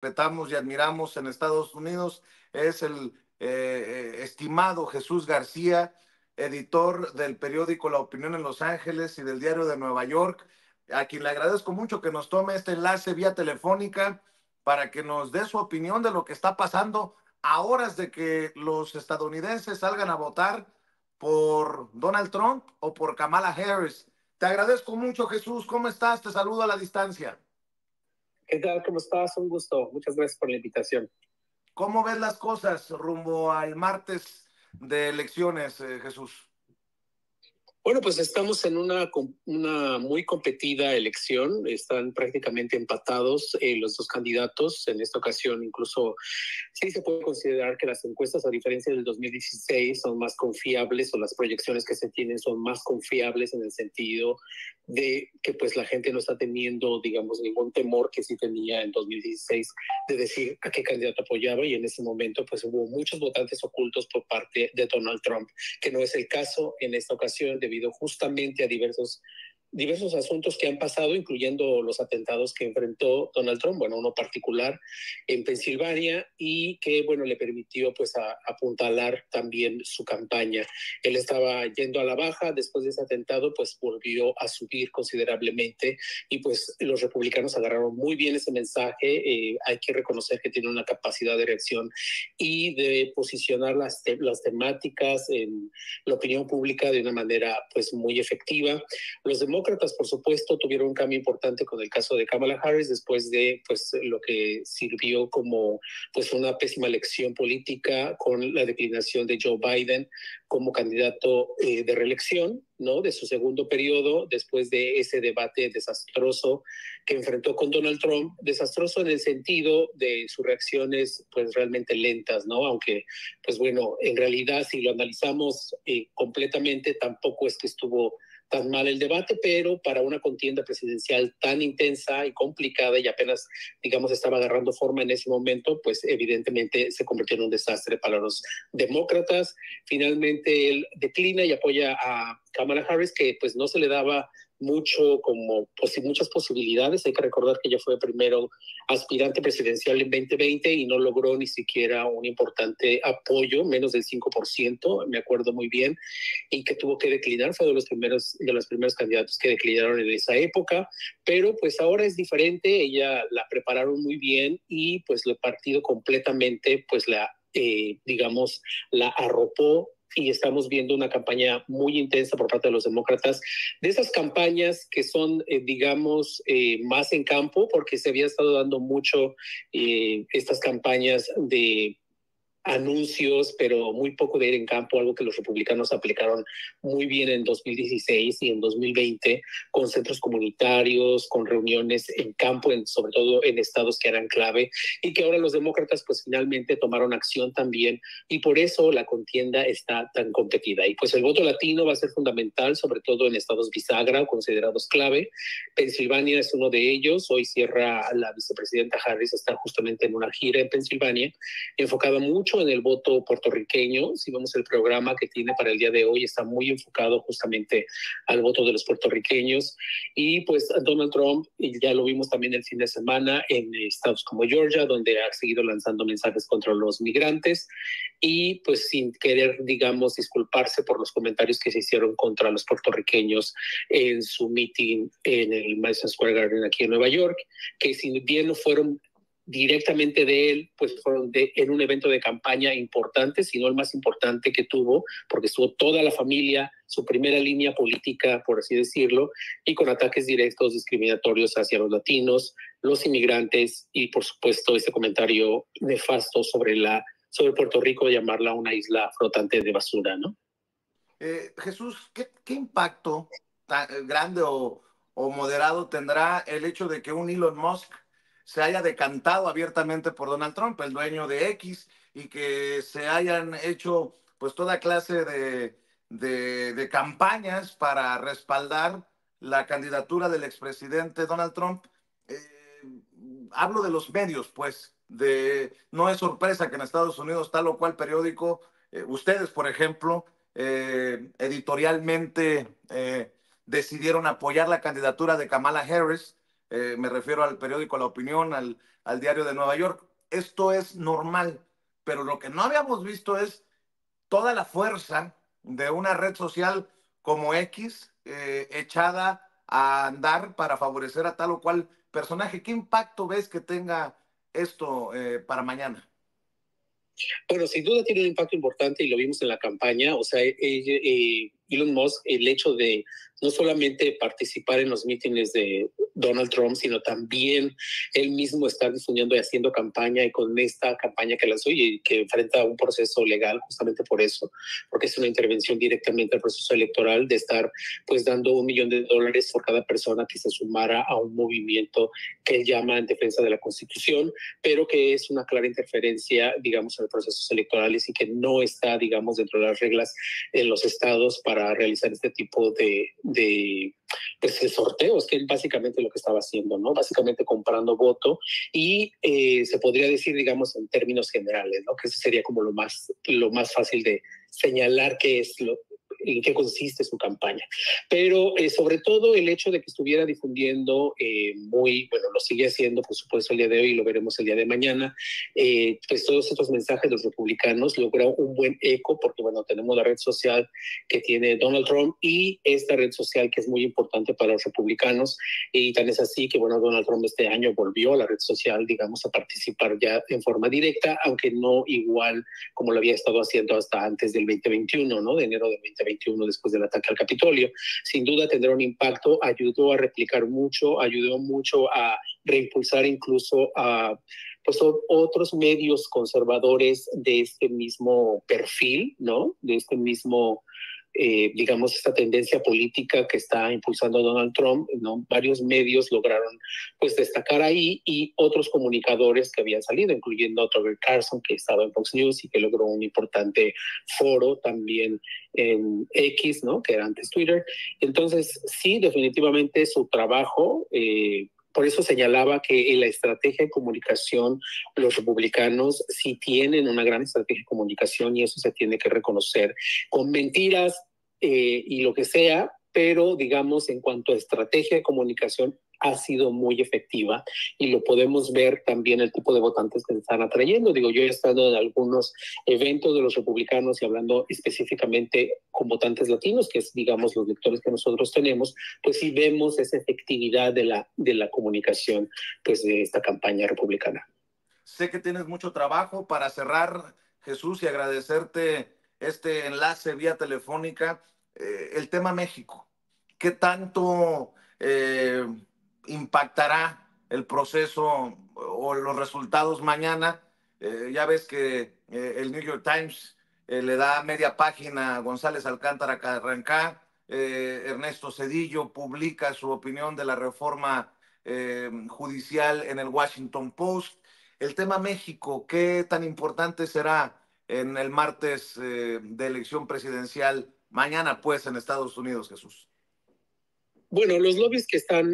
respetamos y admiramos en Estados Unidos es el estimado Jesús García, editor del periódico La Opinión en Los Ángeles y del Diario de Nueva York, a quien le agradezco mucho que nos tome este enlace vía telefónica para que nos dé su opinión de lo que está pasando a horas de que los estadounidenses salgan a votar por Donald Trump o por Kamala Harris. Te agradezco mucho, Jesús. ¿Cómo estás? Te saludo a la distancia. ¿Qué tal? ¿Cómo estás? Un gusto. Muchas gracias por la invitación. ¿Cómo ves las cosas rumbo al martes de elecciones, Jesús? Bueno, pues estamos en una muy competida elección. Están prácticamente empatados los dos candidatos. En esta ocasión, incluso sí se puede considerar que las encuestas, a diferencia del 2016, son más confiables, o las proyecciones que se tienen son más confiables en el sentido de que pues la gente no está teniendo, digamos, ningún temor que sí tenía en 2016 de decir a qué candidato apoyaba, y en ese momento pues hubo muchos votantes ocultos por parte de Donald Trump, que no es el caso en esta ocasión debido justamente a diversos asuntos que han pasado, incluyendo los atentados que enfrentó Donald Trump, bueno, uno particular en Pensilvania, y que, bueno, le permitió pues apuntalar también su campaña. Él estaba yendo a la baja, después de ese atentado pues volvió a subir considerablemente, y pues los republicanos agarraron muy bien ese mensaje. Hay que reconocer que tiene una capacidad de reacción y de posicionar las temáticas en la opinión pública de una manera pues muy efectiva. Los demócratas, por supuesto, tuvieron un cambio importante con el caso de Kamala Harris después de pues lo que sirvió como pues una pésima elección política con la declinación de Joe Biden como candidato de reelección, ¿no? De su segundo periodo, después de ese debate desastroso que enfrentó con Donald Trump, desastroso en el sentido de sus reacciones pues realmente lentas, ¿no? Aunque pues bueno, en realidad si lo analizamos completamente, tampoco es que estuvo tan mal el debate, pero para una contienda presidencial tan intensa y complicada, y apenas, digamos, estaba agarrando forma en ese momento, pues evidentemente se convirtió en un desastre para los demócratas. Finalmente él declina y apoya a Kamala Harris, que pues no se le daba mucho como muchas posibilidades. Hay que recordar que ella fue primero aspirante presidencial en 2020 y no logró ni siquiera un importante apoyo, menos del 5%, me acuerdo muy bien, y que tuvo que declinar. Fue de los primeros candidatos que declinaron en esa época, pero pues ahora es diferente. Ella la prepararon muy bien y pues el partido completamente pues digamos, la arropó, y estamos viendo una campaña muy intensa por parte de los demócratas, de esas campañas que son, digamos, más en campo, porque se había estado dando mucho estas campañas de anuncios, pero muy poco de ir en campo, algo que los republicanos aplicaron muy bien en 2016 y en 2020, con centros comunitarios, con reuniones en campo, sobre todo en estados que eran clave, y que ahora los demócratas pues finalmente tomaron acción también, y por eso la contienda está tan competida. Y pues el voto latino va a ser fundamental, sobre todo en estados bisagra, considerados clave. Pensilvania es uno de ellos. Hoy cierra la vicepresidenta Harris, está justamente en una gira en Pensilvania, enfocada mucho en el voto puertorriqueño. Si vemos el programa que tiene para el día de hoy, está muy enfocado justamente al voto de los puertorriqueños. Y pues Donald Trump, ya lo vimos también el fin de semana en estados como Georgia, donde ha seguido lanzando mensajes contra los migrantes, y pues sin querer, digamos, disculparse por los comentarios que se hicieron contra los puertorriqueños en su meeting en el Madison Square Garden aquí en Nueva York, que si bien no fueron directamente de él, pues fueron en un evento de campaña importante, sino el más importante que tuvo, porque estuvo toda la familia, su primera línea política, por así decirlo, y con ataques directos discriminatorios hacia los latinos, los inmigrantes, y por supuesto ese comentario nefasto sobre Puerto Rico, de llamarla una isla flotante de basura, ¿no? Jesús, ¿qué impacto tan grande o moderado tendrá el hecho de que un Elon Musk se haya decantado abiertamente por Donald Trump, el dueño de X, y que se hayan hecho pues toda clase de campañas para respaldar la candidatura del expresidente Donald Trump? Eh, Hablo de los medios, pues, no es sorpresa que en Estados Unidos tal o cual periódico, ustedes, por ejemplo, editorialmente decidieron apoyar la candidatura de Kamala Harris, me refiero al periódico La Opinión, al Diario de Nueva York. Esto es normal, pero lo que no habíamos visto es toda la fuerza de una red social como X echada a andar para favorecer a tal o cual personaje. ¿Qué impacto ves que tenga esto para mañana? Bueno, sin duda tiene un impacto importante y lo vimos en la campaña. O sea, Elon Musk, el hecho de no solamente participar en los mítines de Donald Trump, sino también él mismo estar difundiendo y haciendo campaña, y con esta campaña que lanzó y que enfrenta un proceso legal justamente por eso, porque es una intervención directamente al proceso electoral de estar pues dando $1 millón por cada persona que se sumara a un movimiento que él llama en defensa de la Constitución, pero que es una clara interferencia, digamos, en los procesos electorales y que no está, digamos, dentro de las reglas en los estados para realizar este tipo pues, de sorteos, que es básicamente lo que estaba haciendo, ¿no? Básicamente comprando voto y se podría decir, digamos, en términos generales, ¿no? Que eso sería como lo más fácil de señalar qué es en qué consiste su campaña. Pero sobre todo el hecho de que estuviera difundiendo lo sigue haciendo, por supuesto, el día de hoy y lo veremos el día de mañana, pues todos estos mensajes de los republicanos lograron un buen eco porque, bueno, tenemos la red social que tiene Donald Trump y esta red social que es muy importante para los republicanos, y tan es así que, bueno, Donald Trump este año volvió a la red social, digamos, a participar ya en forma directa, aunque no igual como lo había estado haciendo hasta antes del 2021, ¿no? De enero del 2021, después del ataque al Capitolio. Sin duda tendrá un impacto, ayudó a replicar mucho, ayudó mucho a reimpulsar incluso a pues otros medios conservadores de este mismo perfil, ¿no? De este mismo digamos, esta tendencia política que está impulsando Donald Trump, ¿no? Varios medios lograron pues destacar ahí, y otros comunicadores que habían salido, incluyendo Tucker Carlson, que estaba en Fox News y que logró un importante foro también en X, ¿no? Que era antes Twitter. Entonces, sí, definitivamente su trabajo, por eso señalaba que en la estrategia de comunicación, los republicanos sí tienen una gran estrategia de comunicación, y eso se tiene que reconocer, con mentiras y lo que sea, pero digamos en cuanto a estrategia de comunicación ha sido muy efectiva, y lo podemos ver también el tipo de votantes que se están atrayendo. Digo, yo he estado en algunos eventos de los republicanos y hablando específicamente con votantes latinos, que es, digamos, los lectores que nosotros tenemos, pues sí vemos esa efectividad de la comunicación pues de esta campaña republicana. Sé que tienes mucho trabajo para cerrar, Jesús, y agradecerte este enlace vía telefónica. El tema México, ¿qué tanto impactará el proceso o los resultados mañana? Ya ves que el New York Times le da media página a González Alcántara Carrancá. Ernesto Zedillo publica su opinión de la reforma judicial en el Washington Post. El tema México, ¿qué tan importante será en el martes de elección presidencial mañana, pues, en Estados Unidos, Jesús? Bueno, los lobbies que están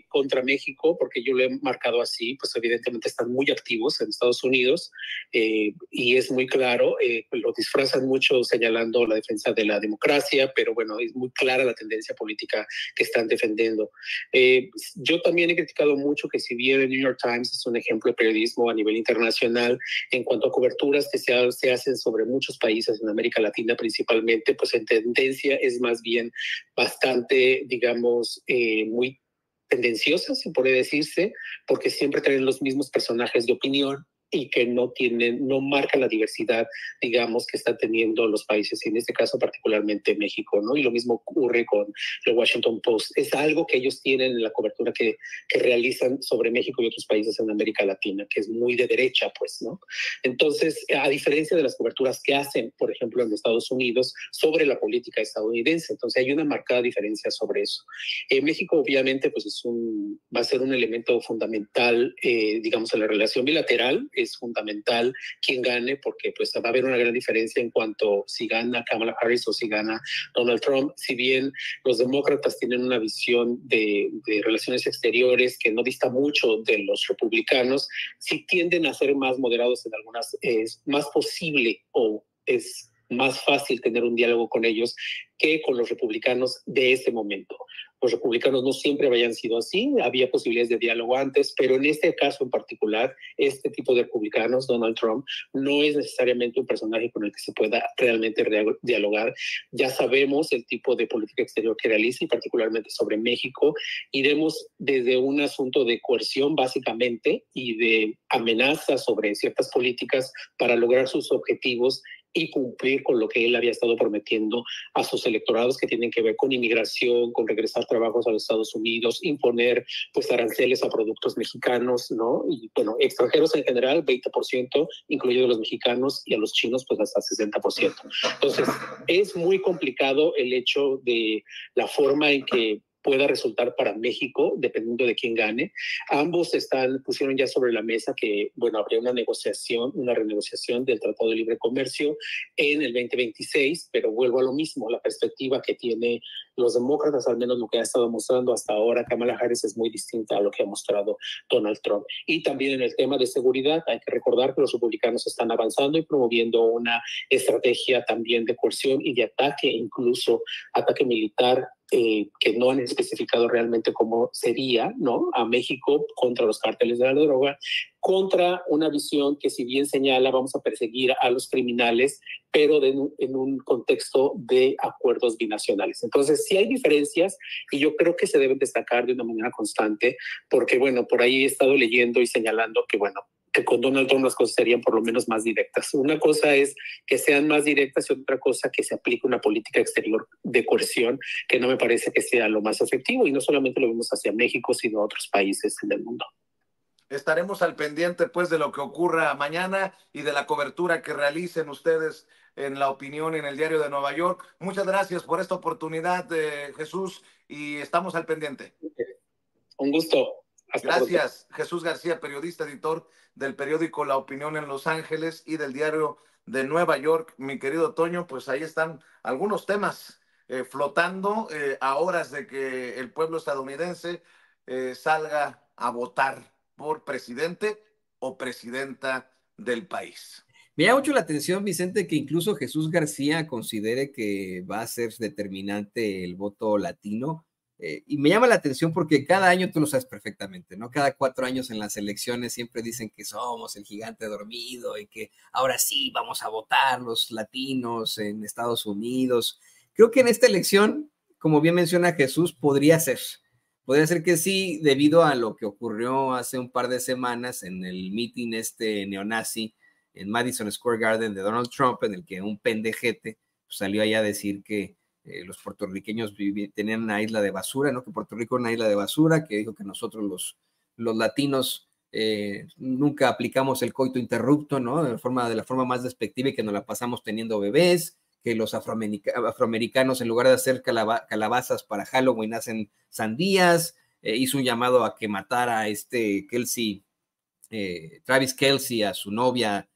contra México, porque yo lo he marcado así, pues evidentemente están muy activos en Estados Unidos, y es muy claro, pues lo disfrazan mucho señalando la defensa de la democracia, pero bueno, es muy clara la tendencia política que están defendiendo. Yo también he criticado mucho que, si bien el New York Times es un ejemplo de periodismo a nivel internacional en cuanto a coberturas que se hacen sobre muchos países en América Latina principalmente, pues en tendencia es más bien bastante, digamos, muy tendenciosas, se puede decirse, porque siempre traen los mismos personajes de opinión y que no marcan la diversidad, digamos, que están teniendo los países, y en este caso particularmente México, ¿no? Y lo mismo ocurre con el Washington Post. Es algo que ellos tienen en la cobertura que realizan sobre México y otros países en América Latina, que es muy de derecha, pues, ¿no? Entonces, a diferencia de las coberturas que hacen, por ejemplo, en Estados Unidos sobre la política estadounidense, entonces hay una marcada diferencia sobre eso. México, obviamente, pues va a ser un elemento fundamental, digamos, en la relación bilateral. Es fundamental quien gane, porque pues va a haber una gran diferencia en cuanto si gana Kamala Harris o si gana Donald Trump. Si bien los demócratas tienen una visión de relaciones exteriores que no dista mucho de los republicanos, sí tienden a ser más moderados en algunas. Es más posible, o es más fácil tener un diálogo con ellos que con los republicanos de este momento. los republicanos no siempre habían sido así, había posibilidades de diálogo antes, pero en este caso en particular, este tipo de republicanos, Donald Trump, no es necesariamente un personaje con el que se pueda realmente dialogar. Ya sabemos el tipo de política exterior que realiza, y particularmente sobre México. Iremos desde un asunto de coerción, básicamente, y de amenazas sobre ciertas políticas para lograr sus objetivos y cumplir con lo que él había estado prometiendo a sus electorados, que tienen que ver con inmigración, con regresar trabajos a los Estados Unidos, imponer pues aranceles a productos mexicanos, ¿no? Y bueno, extranjeros en general, 20%, incluidos los mexicanos, y a los chinos pues hasta 60%. Entonces, es muy complicado el hecho de la forma en que pueda resultar para México, dependiendo de quién gane. Ambos pusieron ya sobre la mesa que, bueno, habría una renegociación del Tratado de Libre Comercio en el 2026, pero vuelvo a lo mismo, la perspectiva que tiene los demócratas, al menos lo que ha estado mostrando hasta ahora Kamala Harris, es muy distinta a lo que ha mostrado Donald Trump. Y también en el tema de seguridad, hay que recordar que los republicanos están avanzando y promoviendo una estrategia también de coerción y de ataque, incluso ataque militar, que no han especificado realmente cómo sería, ¿no?, a México contra los cárteles de la droga, contra una visión que, si bien señala vamos a perseguir a los criminales, pero en un contexto de acuerdos binacionales. Entonces, sí hay diferencias, y yo creo que se deben destacar de una manera constante, porque, bueno, por ahí he estado leyendo y señalando que, bueno, que con Donald Trump las cosas serían por lo menos más directas. Una cosa es que sean más directas y otra cosa que se aplique una política exterior de coerción, que no me parece que sea lo más efectivo, y no solamente lo vemos hacia México, sino a otros países del mundo. Estaremos al pendiente pues de lo que ocurra mañana y de la cobertura que realicen ustedes en La Opinión y en el Diario de Nueva York. Muchas gracias por esta oportunidad, Jesús, y estamos al pendiente. Un gusto. Hasta gracias, pronto. Jesús García, periodista, editor del periódico La Opinión en Los Ángeles y del Diario de Nueva York. Mi querido Toño, pues ahí están algunos temas flotando a horas de que el pueblo estadounidense salga a votar por presidente o presidenta del país. Me llama mucho la atención, Vicente, que incluso Jesús García considere que va a ser determinante el voto latino. Y me llama la atención porque cada año, tú lo sabes perfectamente, ¿no? Cada 4 años en las elecciones siempre dicen que somos el gigante dormido y que ahora sí vamos a votar los latinos en Estados Unidos. Creo que en esta elección, como bien menciona Jesús, podría ser que sí, debido a lo que ocurrió hace un par de semanas en el meeting neonazi en Madison Square Garden de Donald Trump, en el que un pendejete salió allá a decir que los puertorriqueños tenían una isla de basura, ¿no? Que Puerto Rico era una isla de basura, que dijo que nosotros los latinos nunca aplicamos el coito interrupto, ¿no? De la forma más despectiva, y que nos la pasamos teniendo bebés, que los afroamericanos, en lugar de hacer calabazas para Halloween, hacen sandías. Hizo un llamado a que matara a Travis Kelce, a su novia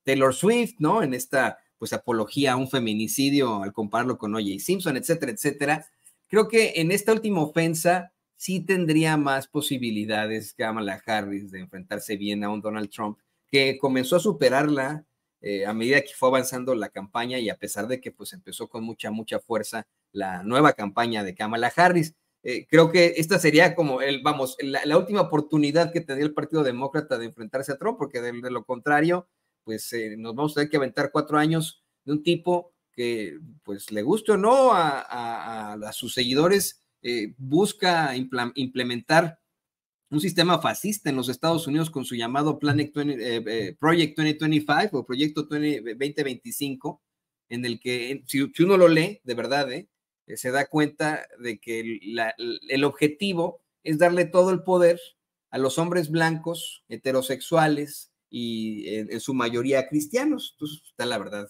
Taylor Swift, ¿no? En esta pues apología a un feminicidio al compararlo con O.J. Simpson, etcétera, etcétera. Creo que en esta última ofensa sí tendría más posibilidades Kamala Harris de enfrentarse bien a un Donald Trump que comenzó a superarla a medida que fue avanzando la campaña, y a pesar de que pues empezó con mucha fuerza la nueva campaña de Kamala Harris. Creo que esta sería como la última oportunidad que tendría el Partido Demócrata de enfrentarse a Trump, porque de lo contrario, pues nos vamos a tener que aventar 4 años de un tipo que, pues le guste o no a sus seguidores, busca implementar un sistema fascista en los Estados Unidos con su llamado Project 2025 o Proyecto 2025, en el que, si uno lo lee, de verdad, se da cuenta de que el objetivo es darle todo el poder a los hombres blancos, heterosexuales y en su mayoría cristianos. Entonces está, la verdad,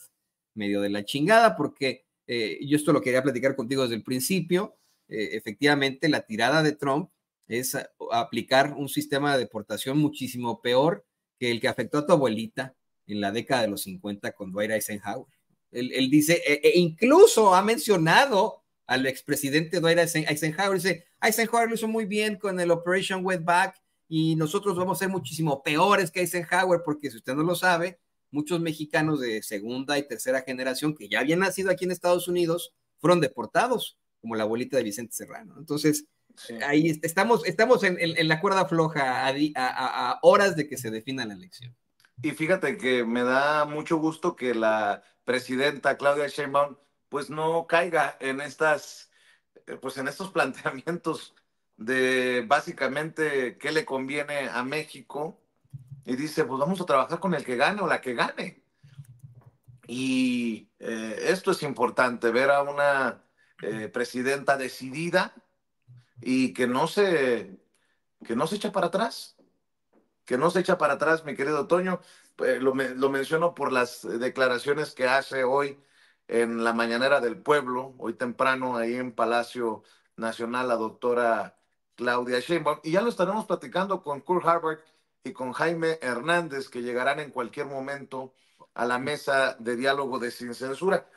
medio de la chingada, porque yo esto lo quería platicar contigo desde el principio. Efectivamente, la tirada de Trump es aplicar un sistema de deportación muchísimo peor que el que afectó a tu abuelita en la década de los 50 con Dwight Eisenhower. Él dice, incluso ha mencionado al expresidente Dwight Eisenhower, dice, Eisenhower lo hizo muy bien con el Operation Wetback y nosotros vamos a ser muchísimo peores que Eisenhower, porque si usted no lo sabe, muchos mexicanos de segunda y tercera generación que ya habían nacido aquí en Estados Unidos fueron deportados como la abuelita de Vicente Serrano. Entonces, Sí. ahí estamos en la cuerda floja a horas de que se defina la elección. Y fíjate que me da mucho gusto que la presidenta Claudia Sheinbaum pues no caiga en pues en estos planteamientos de básicamente qué le conviene a México y dice, pues vamos a trabajar con el que gane o la que gane. Y esto es importante, ver a una presidenta decidida y que no se echa para atrás, que no se echa para atrás, mi querido Toño. Lo menciono por las declaraciones que hace hoy en la Mañanera del Pueblo, hoy temprano, ahí en Palacio Nacional, la doctora Claudia Sheinbaum. Y ya lo estaremos platicando con Kurt Harvard y con Jaime Hernández, que llegarán en cualquier momento a la mesa de diálogo de Sin Censura.